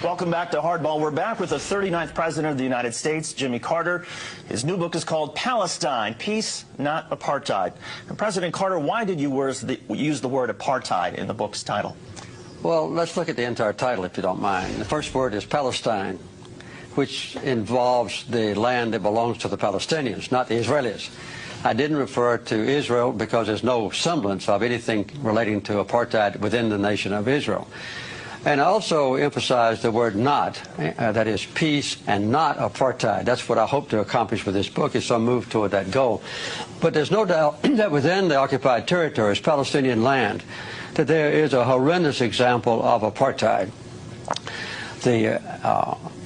Welcome back to Hardball. We're back with the 39th President of the United States, Jimmy Carter. His new book is called Palestine, Peace, Not Apartheid. And President Carter, why did you use the word apartheid in the book's title? Well, let's look at the entire title, if you don't mind. The first word is Palestine, which involves the land that belongs to the Palestinians, not the Israelis. I didn't refer to Israel because there's no semblance of anything relating to apartheid within the nation of Israel. And I also emphasized the word not, that is peace and not apartheid. That's what I hope to accomplish with this book, is some move toward that goal. But there's no doubt that within the occupied territories, Palestinian land, that there is a horrendous example of apartheid. The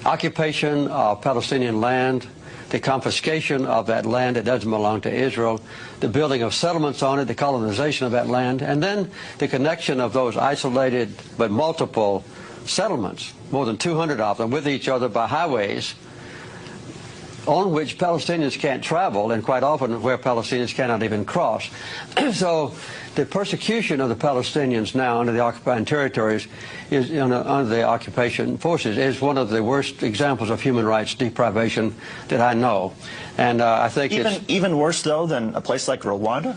occupation of Palestinian land, the confiscation of that land that doesn't belong to Israel, the building of settlements on it, the colonization of that land, and then the connection of those isolated but multiple settlements, more than 200 of them, with each other by highways on which Palestinians can't travel, and quite often where Palestinians cannot even cross. So the persecution of the Palestinians now under the occupied territories is under the occupation forces is one of the worst examples of human rights deprivation that I know. And I think even worse though than a place like Rwanda.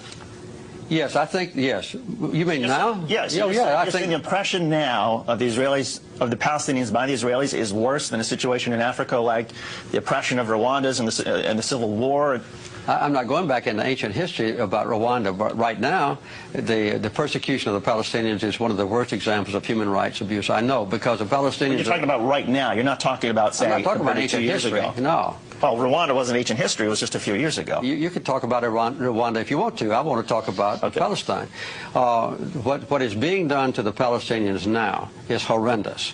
Yes, I think, yes. You mean now? Yes. I think the impression now of the Israelis, of the Palestinians by the Israelis, is worse than a situation in Africa like the oppression of Rwandans and the Civil War. I'm not going back into ancient history about Rwanda, but right now, the persecution of the Palestinians is one of the worst examples of human rights abuse I know, because the Palestinians... You're talking about right now. You're not talking about, say, I'm not talking about ancient history. No. Well, Rwanda wasn't ancient history. It was just a few years ago. You could talk about Rwanda if you want to. I want to talk about Palestine. What is being done to the Palestinians now is horrendous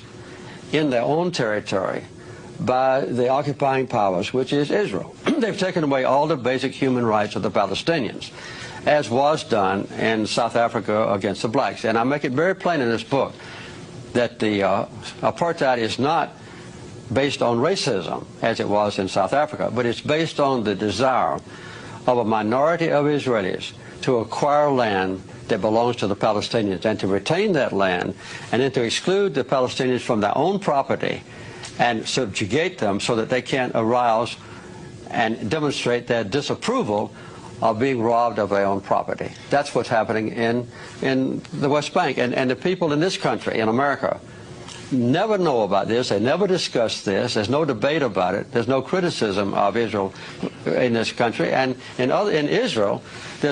in their own territory by the occupying powers, which is Israel. They've taken away all the basic human rights of the Palestinians, as was done in South Africa against the blacks. And I make it very plain in this book that the apartheid is not based on racism, as it was in South Africa, but it's based on the desire of a minority of Israelis to acquire land that belongs to the Palestinians and to retain that land, and then to exclude the Palestinians from their own property and subjugate them so that they can't arouse and demonstrate their disapproval of being robbed of their own property. That's what's happening in the West Bank. And the people in this country, in America, never know about this. They never discuss this. There's no debate about it. There's no criticism of Israel in this country. And in Israel, there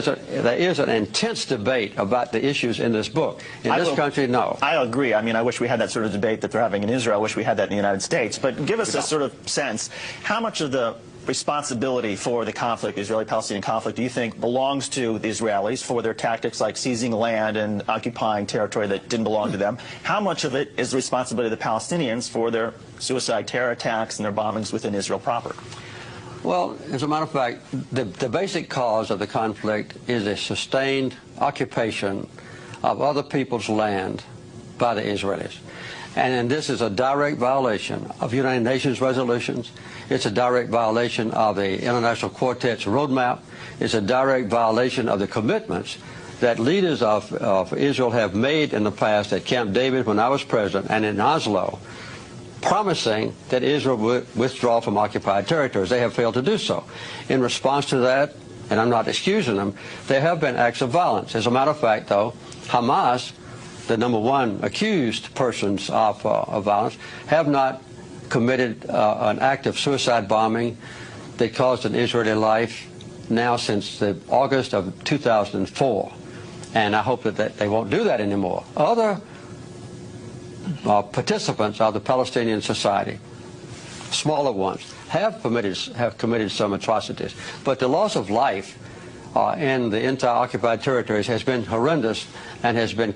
is an intense debate about the issues in this book. In this country, no. I agree. I mean, I wish we had that sort of debate that they're having in Israel. I wish we had that in the United States. But give us a sort of sense, how much of the responsibility for the conflict, the Israeli-Palestinian conflict, do you think belongs to the Israelis for their tactics like seizing land and occupying territory that didn't belong to them? How much of it is the responsibility of the Palestinians for their suicide terror attacks and their bombings within Israel proper? Well, as a matter of fact, the basic cause of the conflict is a sustained occupation of other people's land by the Israelis. And this is a direct violation of United Nations resolutions. It's a direct violation of the International Quartet's roadmap. It's a direct violation of the commitments that leaders of Israel have made in the past at Camp David when I was president and in Oslo, promising that Israel would withdraw from occupied territories. They have failed to do so. In response to that, and I'm not excusing them, there have been acts of violence. As a matter of fact, though, Hamas, the #1 accused persons of violence, have not committed an act of suicide bombing that caused an Israeli life now since August of 2004. And I hope that they won't do that anymore. Other participants of the Palestinian society, smaller ones, have committed some atrocities. But the loss of life in the entire occupied territories has been horrendous and has been